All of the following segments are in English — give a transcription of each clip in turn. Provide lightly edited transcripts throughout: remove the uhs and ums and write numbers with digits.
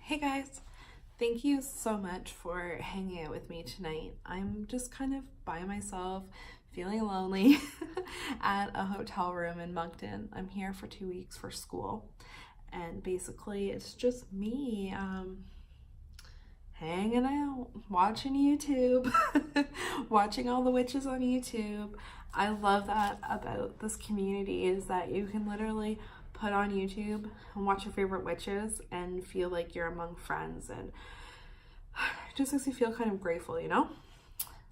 Hey guys, thank you so much for hanging out with me tonight. I'm just kind of by myself, feeling lonely at a hotel room in Moncton. I'm here for 2 weeks for school, and basically it's just me hanging out, watching YouTube, watching all the witches on YouTube. I love that about this community is that you can literally put on YouTube and watch your favorite witches and feel like you're among friends, and it just makes you feel kind of grateful,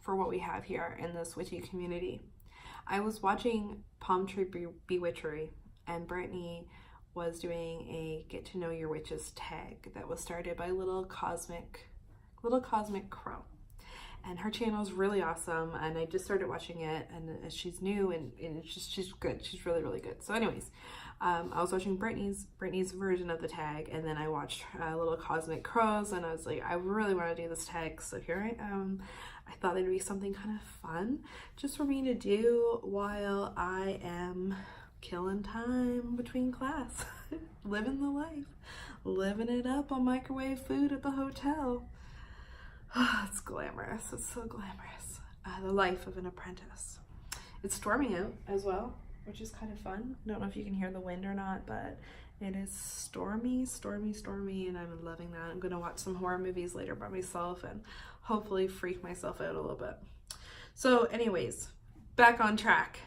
for what we have here in this witchy community. I was watching Palm Tree Bewitchery, and Brittany was doing a get to know your witches tag that was started by little cosmic crow, and her channel is really awesome, and I just started watching it, and she's new, and she's good. She's really good. So anyways, I was watching Brittany's version of the tag, and then I watched Little Cosmic Crows, and I was like, I really want to do this tag, so here I am. I thought it'd be something kind of fun just for me to do while I am killing time between class. Living the life, living it up on microwave food at the hotel. It's glamorous. It's so glamorous. The life of an apprentice. It's storming out as well, which is kind of fun. I don't know if you can hear the wind or not, but it is stormy, and I'm loving that. I'm gonna watch some horror movies later by myself and hopefully freak myself out a little bit. So anyways, back on track.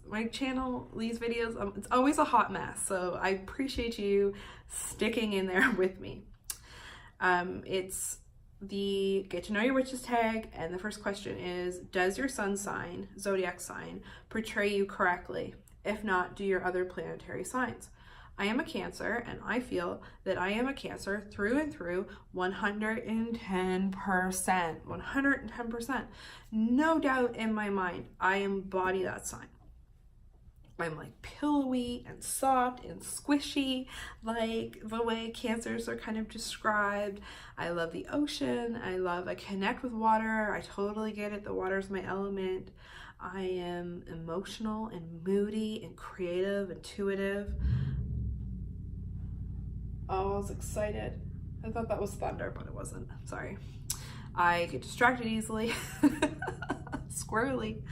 My channel, these videos, it's always a hot mess, so I appreciate you sticking in there with me. It's the Get to Know Your Witches tag, and the first question is, does your sun sign, zodiac sign, portray you correctly? If not, do your other planetary signs? I am a Cancer, and I feel that I am a Cancer through and through 110%. 110%. No doubt in my mind, I embody that sign. I'm like pillowy and soft and squishy, like the way Cancers are kind of described. I love the ocean. I connect with water. I totally get it. The water's my element. I am emotional and moody and creative, intuitive. Oh, I was excited. I thought that was thunder, but it wasn't. Sorry. I get distracted easily. Squirrely.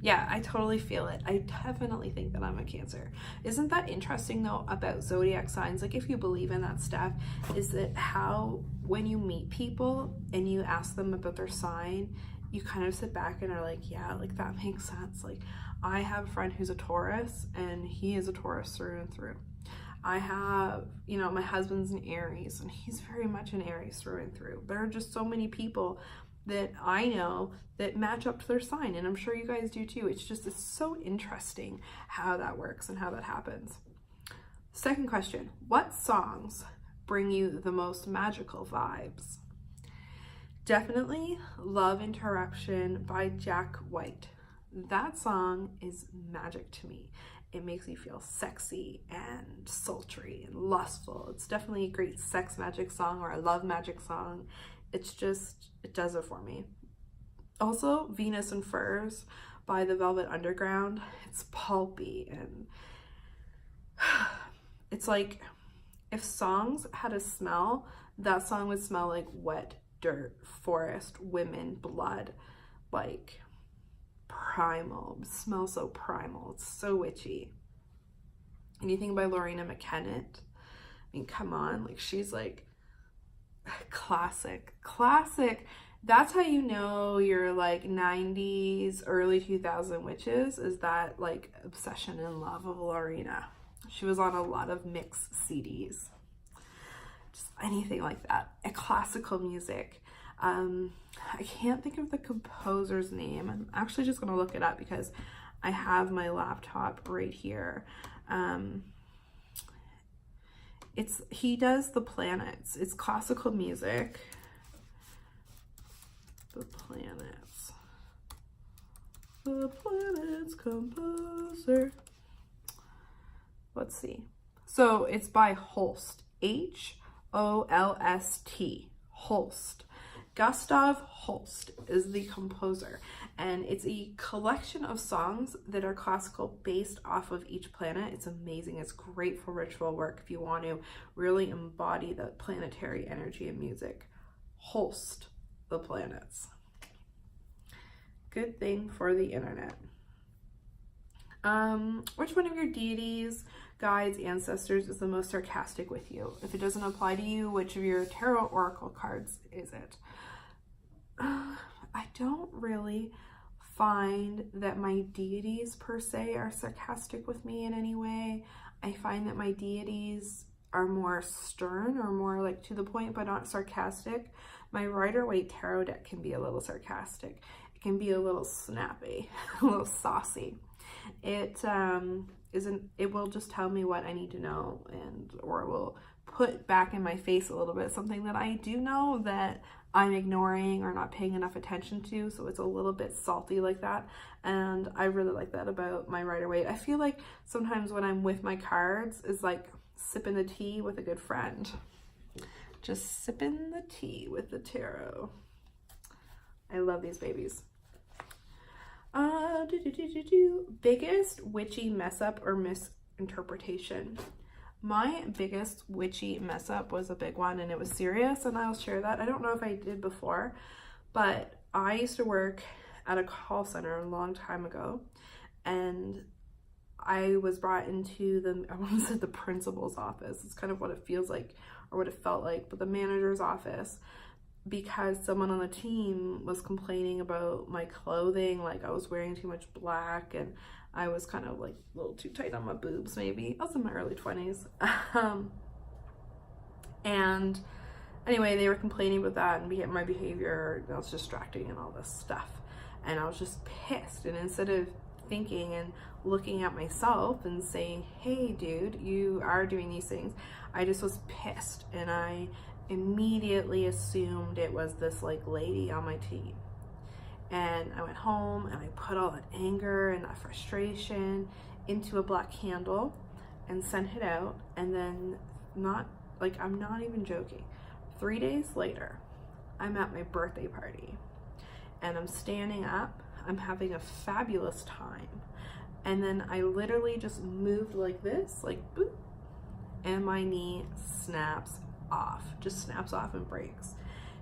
Yeah, I totally feel it. I definitely think that I'm a Cancer. Isn't that interesting though about zodiac signs? Like, if you believe in that stuff, is that how when you meet people and you ask them about their sign, you kind of sit back and are like, yeah, like that makes sense. Like, I have a friend who's a Taurus, and he is a Taurus through and through. I have, my husband's an Aries, and he's very much an Aries through and through. There are just so many people that I know that match up to their sign, and I'm sure you guys do too. It's so interesting how that works and how that happens. Second question, what songs bring you the most magical vibes? Definitely Love Interruption by Jack White. That song is magic to me. It makes me feel sexy and sultry and lustful. It's definitely a great sex magic song or a love magic song. It does it for me. Also, Venus and Furs by the Velvet Underground. It's pulpy, and it's like if songs had a smell, that song would smell like wet dirt, forest, women, blood, like primal. It smells so primal. It's so witchy. Anything by Lorena McKennitt. I mean, come on, like she's like classic. That's how you know you're like 90s, early 2000 witches, is that like obsession and love of Lorena. She was on a lot of mixed CDs. Just anything like that. Classical music. I can't think of the composer's name. I'm actually just going to look it up because I have my laptop right here. He does the planets. It's classical music. The planets composer. Let's see. So it's by Holst. Holst. Holst. Gustav Holst is the composer, and it's a collection of songs that are classical based off of each planet. It's amazing. It's great for ritual work if you want to really embody the planetary energy in music. Host the planets. Good thing for the internet. Which one of your deities, guides, ancestors is the most sarcastic with you? If it doesn't apply to you, which of your tarot oracle cards is it? I don't really find that my deities per se are sarcastic with me in any way. I find that my deities are more stern or more like to the point, but not sarcastic. My Rider-Waite tarot deck can be a little sarcastic. It can be a little snappy, a little saucy. It will just tell me what I need to know, or it will put back in my face a little bit something that I do know that I'm ignoring or not paying enough attention to, so it's a little bit salty like that, and I really like that about my Rider-Waite. I feel like sometimes when I'm with my cards is like sipping the tea with a good friend. Just sipping the tea with the tarot. I love these babies. Biggest witchy mess up or misinterpretation. My biggest witchy mess up was a big one, and it was serious, and I'll share that. I don't know if I did before, but I used to work at a call center a long time ago, and I was brought into I want to say the principal's office. It's kind of what it feels like, or what it felt like, but the manager's office, because someone on the team was complaining about my clothing, like I was wearing too much black, and I was kind of like a little too tight on my boobs maybe. I was in my early 20s. And anyway, they were complaining about that and my behavior. I was distracting and all this stuff. And I was just pissed. And instead of thinking and looking at myself and saying, hey dude, you are doing these things, I just was pissed. And I immediately assumed it was this like lady on my team. And I went home and I put all that anger and that frustration into a black candle and sent it out. And then I'm not even joking, 3 days later, I'm at my birthday party and I'm standing up, I'm having a fabulous time. And then I literally just moved like this, like boop, and my knee snaps off, just snaps off and breaks.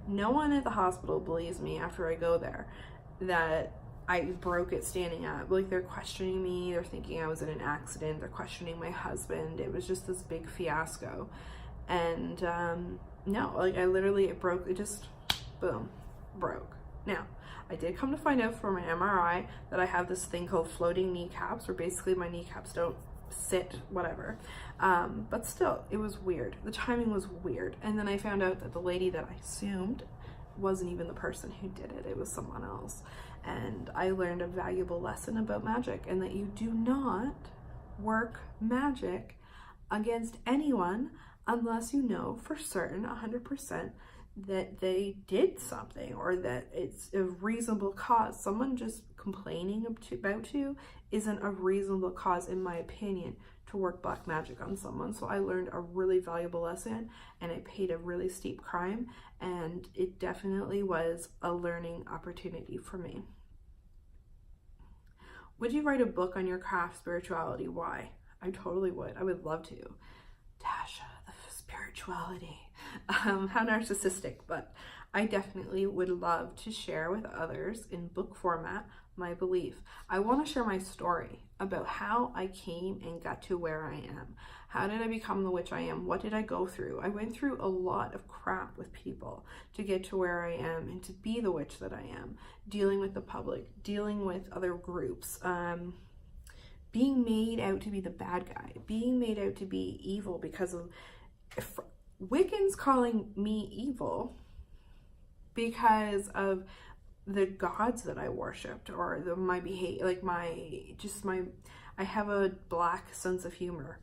No one at the hospital believes me after I go there that I broke it standing up. Like, they're questioning me, they're thinking I was in an accident, they're questioning my husband. It was just this big fiasco. And no, like I literally, it broke, it just boom, broke. Now, I did come to find out from my MRI that I have this thing called floating kneecaps, where basically my kneecaps don't sit, whatever. But still, it was weird. The timing was weird. And then I found out that the lady that I assumed wasn't even the person who did it. It was someone else. And I learned a valuable lesson about magic, and that you do not work magic against anyone unless you know for certain 100% that they did something, or that it's a reasonable cause. Someone just complaining about you isn't a reasonable cause, in my opinion, to work black magic on someone. So I learned a really valuable lesson, and I paid a really steep crime, and it definitely was a learning opportunity for me. Would you write a book on your craft, spirituality? Why? I totally would. I would love to. Tasha, the spirituality. How narcissistic, but I definitely would love to share with others in book format my belief. I want to share my story about how I came and got to where I am. How did I become the witch I am? What did I go through? I went through a lot of crap with people to get to where I am and to be the witch that I am. Dealing with the public, dealing with other groups, being made out to be the bad guy, being made out to be evil because of Wiccans calling me evil because of the gods that I worshipped, or my behavior, like I have a black sense of humor.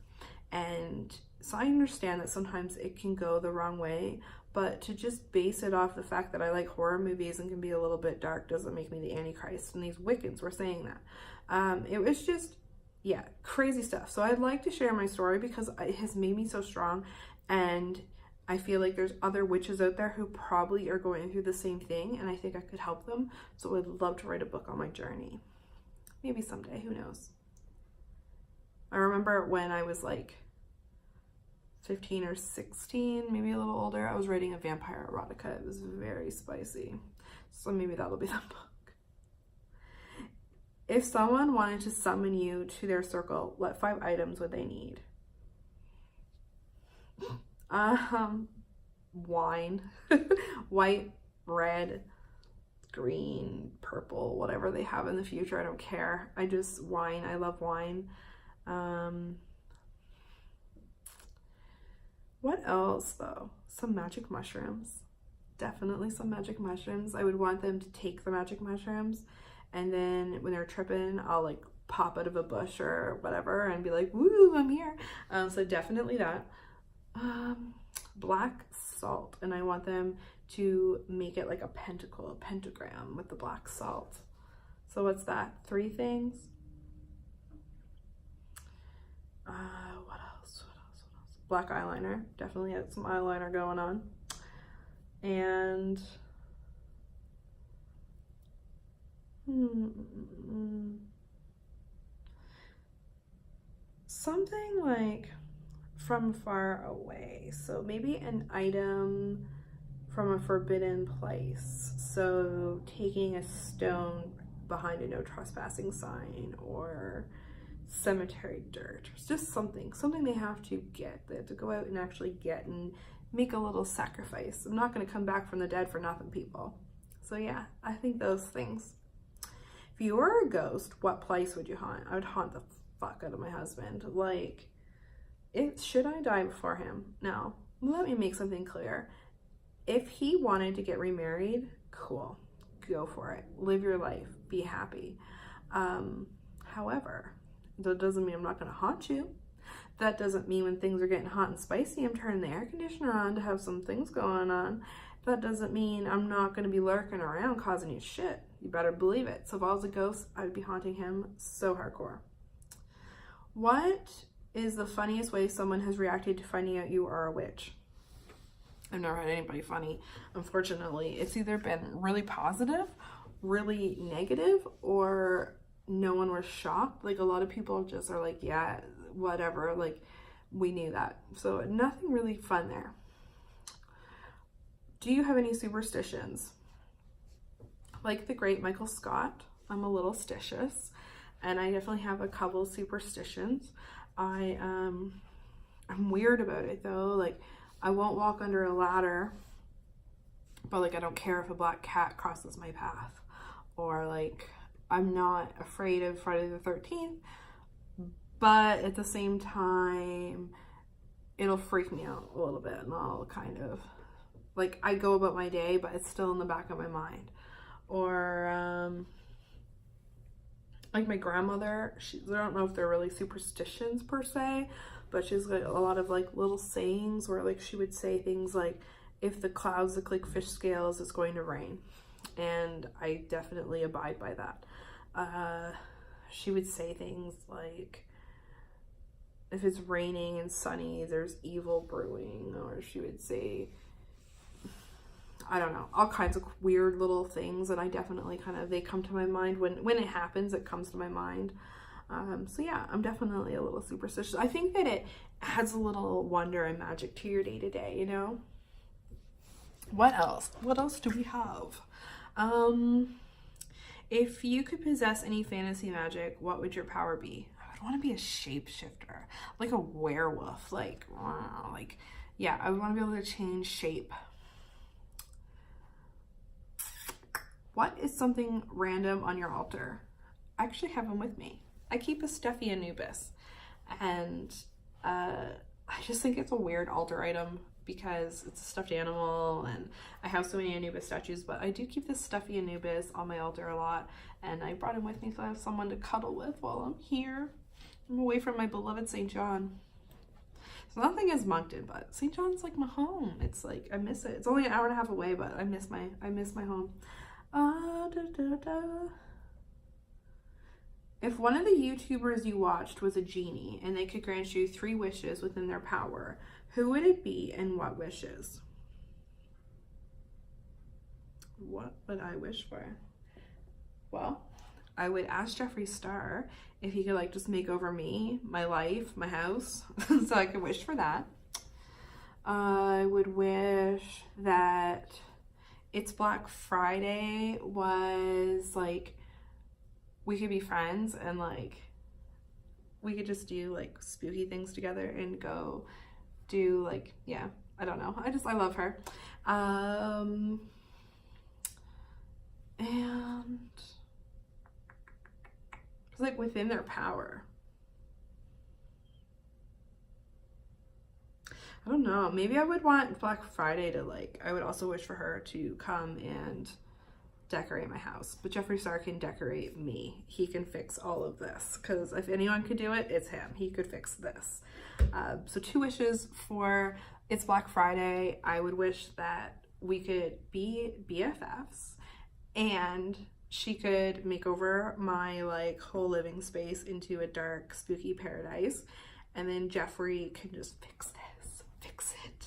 And so I understand that sometimes it can go the wrong way, but to just base it off the fact that I like horror movies and can be a little bit dark doesn't make me the Antichrist. And these Wiccans were saying that. It was just, yeah, crazy stuff. So I'd like to share my story because it has made me so strong. And I feel like there's other witches out there who probably are going through the same thing, and I think I could help them. So I'd love to write a book on my journey. Maybe someday, who knows? I remember when I was like 15 or 16, maybe a little older, I was writing a vampire erotica. It was very spicy. So maybe that'll be the book. If someone wanted to summon you to their circle, what 5 items would they need? Wine. White, red, green, purple, whatever they have in the future. I don't care. Wine. I love wine. What else though? Some magic mushrooms. Definitely some magic mushrooms. I would want them to take the magic mushrooms, and then when they're tripping, I'll like pop out of a bush or whatever and be like, woo, I'm here. So definitely that. Black salt, and I want them to make it like a pentacle, a pentagram with the black salt. So what's that? 3 things? What else? Black eyeliner. Definitely had some eyeliner going on. And something like from far away. So maybe an item from a forbidden place. So taking a stone behind a no trespassing sign, or cemetery dirt. It's just something they have to get. They have to go out and actually get and make a little sacrifice. I'm not going to come back from the dead for nothing, people. So yeah, I think those things. If you were a ghost, what place would you haunt? I would haunt the fuck out of my husband. Like, should I die before him? No. Let me make something clear. If he wanted to get remarried, cool. Go for it. Live your life. Be happy. However, that doesn't mean I'm not going to haunt you. That doesn't mean when things are getting hot and spicy, I'm turning the air conditioner on to have some things going on. That doesn't mean I'm not going to be lurking around causing you shit. You better believe it. So if I was a ghost, I would be haunting him so hardcore. What is the funniest way someone has reacted to finding out you are a witch? I've never had anybody funny, unfortunately. It's either been really positive, really negative, or no one was shocked. Like, a lot of people just are like, yeah, whatever, like, we knew that. So nothing really fun there. Do you have any superstitions? Like the great Michael Scott, I'm a little stitious, and I definitely have a couple superstitions. I'm weird about it though. Like, I won't walk under a ladder, but like I don't care if a black cat crosses my path. Or like, I'm not afraid of Friday the 13th, but at the same time, it'll freak me out a little bit, and I'll kind of, like, I go about my day, but it's still in the back of my mind. Or, like my grandmother, I don't know if they're really superstitions per se, but she's got a lot of like little sayings where like she would say things like, if the clouds look like fish scales, it's going to rain. And I definitely abide by that. She would say things like, if it's raining and sunny, there's evil brewing. Or she would say, I don't know, all kinds of weird little things. And I definitely they come to my mind when it happens, it comes to my mind. So yeah, I'm definitely a little superstitious. I think that it adds a little wonder and magic to your day-to-day, you know? What else? What else do we have? If you could possess any fantasy magic, what would your power be? I would want to be a shapeshifter, like a werewolf, yeah, I would want to be able to change shape. What is something random on your altar? I actually have them with me. I keep a stuffy Anubis, and I just think it's a weird altar item because it's a stuffed animal, and I have so many Anubis statues, but I do keep this stuffy Anubis on my altar a lot, and I brought him with me so I have someone to cuddle with while I'm here. I'm away from my beloved St. John. So nothing is Moncton, but St. John's like my home. It's like, I miss it. It's only an hour and a half away, but I miss my home. If one of the YouTubers you watched was a genie and they could grant you 3 wishes within their power, Who would it be and what wishes? What would I wish for? Well, I would ask Jeffree Star if he could like just make over me, my life, my house, so I could wish for that. I would wish that It's Black Friday was like, we could be friends and like, we could just do like spooky things together and go do like, yeah, I don't know. I love her. And it's like within their power. I don't know. Maybe I would want Black Friday to like, I would also wish for her to come and decorate my house. But Jeffree Star can decorate me. He can fix all of this. Because if anyone could do it, it's him. He could fix this. So 2 wishes for It's Black Friday. I would wish that we could be BFFs. And she could make over my like whole living space into a dark, spooky paradise. And then Jeffree can just fix this. Fix it.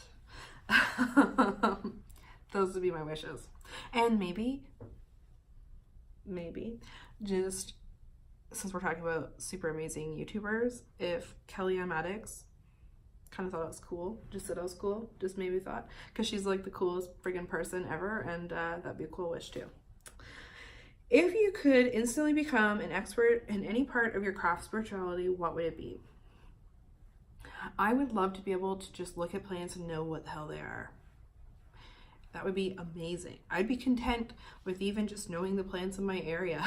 Those would be my wishes. And maybe just since we're talking about super amazing YouTubers, if Kellyanne Maddox kind of thought it was cool, just said it was cool, just maybe thought, because she's like the coolest friggin' person ever, and that'd be a cool wish too. If you could instantly become an expert in any part of your craft spirituality, what would it be? I would love to be able to just look at plants and know what the hell they are. That would be amazing. I'd be content with even just knowing the plants in my area.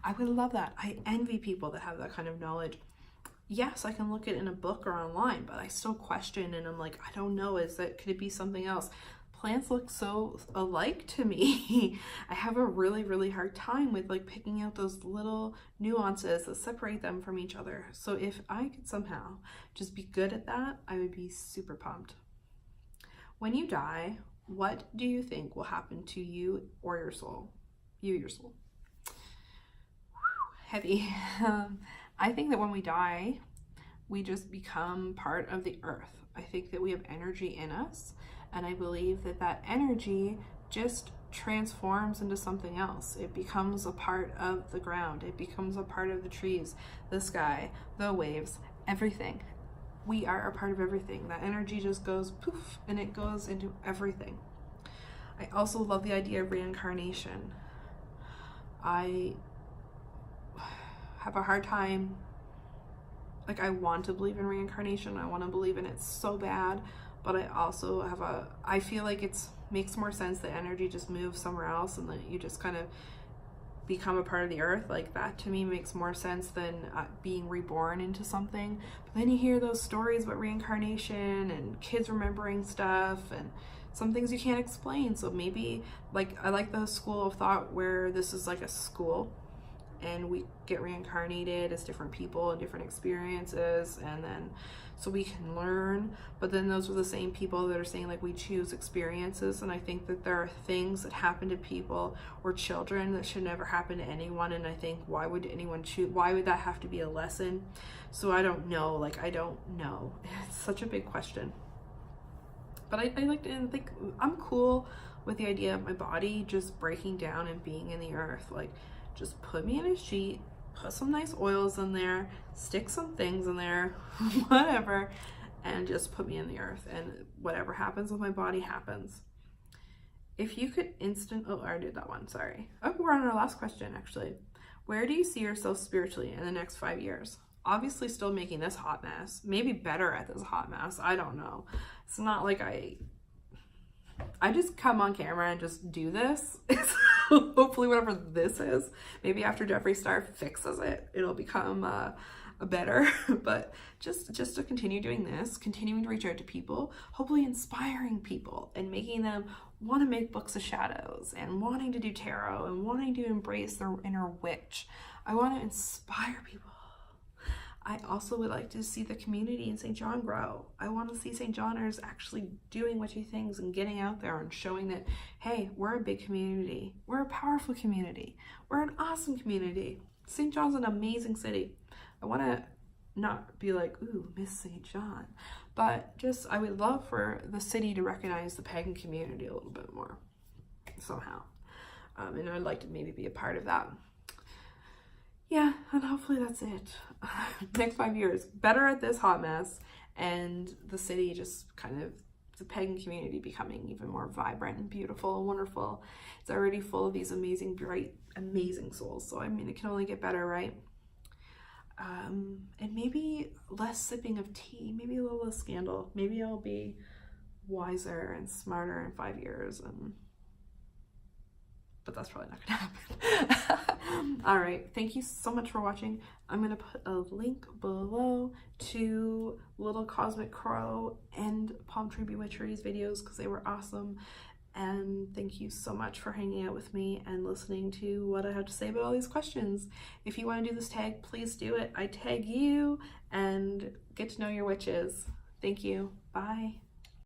I would love that. I envy people that have that kind of knowledge. Yes, I can look at it in a book or online, but I still question and I'm like, I don't know, could it be something else? Plants look so alike to me. I have a really, really hard time with like picking out those little nuances that separate them from each other. So if I could somehow just be good at that, I would be super pumped. When you die, what do you think will happen to you or your soul? Your soul. Heavy. I think that when we die, we just become part of the earth. I think that we have energy in us. And I believe that that energy just transforms into something else. It becomes a part of the ground. It becomes a part of the trees, the sky, the waves, everything. We are a part of everything. That energy just goes poof, and it goes into everything. I also love the idea of reincarnation. I have a hard time, like I want to believe in reincarnation. I want to believe in it so bad. But I also I feel like it makes more sense that energy just moves somewhere else and that you just kind of become a part of the earth. Like that to me makes more sense than being reborn into something. But then you hear those stories about reincarnation and kids remembering stuff and some things you can't explain. So maybe like I like the school of thought where this is like a school and we get reincarnated as different people and different experiences, and then so we can learn. But then those are the same people that are saying like we choose experiences, and I think that there are things that happen to people or children that should never happen to anyone, and I think why would anyone choose, why would that have to be a lesson? So I don't know, like I don't know. It's such a big question. But I like to think I'm cool with the idea of my body just breaking down and being in the earth. Like just put me in a sheet, put some nice oils in there, stick some things in there, whatever, and just put me in the earth, and whatever happens with my body happens. If you could oh, I already did that one, sorry. Oh, we're on our last question actually. Where do you see yourself spiritually in the next 5 years? Obviously still making this hot mess, maybe better at this hot mess, I don't know. It's not like I just come on camera and just do this. Hopefully whatever this is, maybe after Jeffree Star fixes it, it'll become a better. But just to continue doing this, continuing to reach out to people, hopefully inspiring people and making them want to make books of shadows and wanting to do tarot and wanting to embrace their inner witch. I want to inspire people. I also would like to see the community in St. John grow. I want to see St. Johners actually doing witchy things and getting out there and showing that, hey, we're a big community. We're a powerful community. We're an awesome community. St. John's an amazing city. I want to not be like, ooh, Miss St. John, But just, I would love for the city to recognize the pagan community a little bit more somehow. And I'd like to maybe be a part of that. Yeah, and hopefully that's it. Next 5 years, better at this hot mess, and the city just kind of, the pagan community becoming even more vibrant and beautiful and wonderful. It's already full of these amazing, bright, amazing souls. So, I mean, it can only get better, right? And maybe less sipping of tea, maybe a little less scandal. Maybe I'll be wiser and smarter in 5 years, but that's probably not gonna happen. All right, thank you so much for watching. I'm gonna put a link below to Little Cosmic Crow and Palm Tree Bewitcheries videos because they were awesome. And thank you so much for hanging out with me and listening to what I have to say about all these questions. If you want to do this tag, please do it. I tag you and get to know your witches. Thank you. Bye.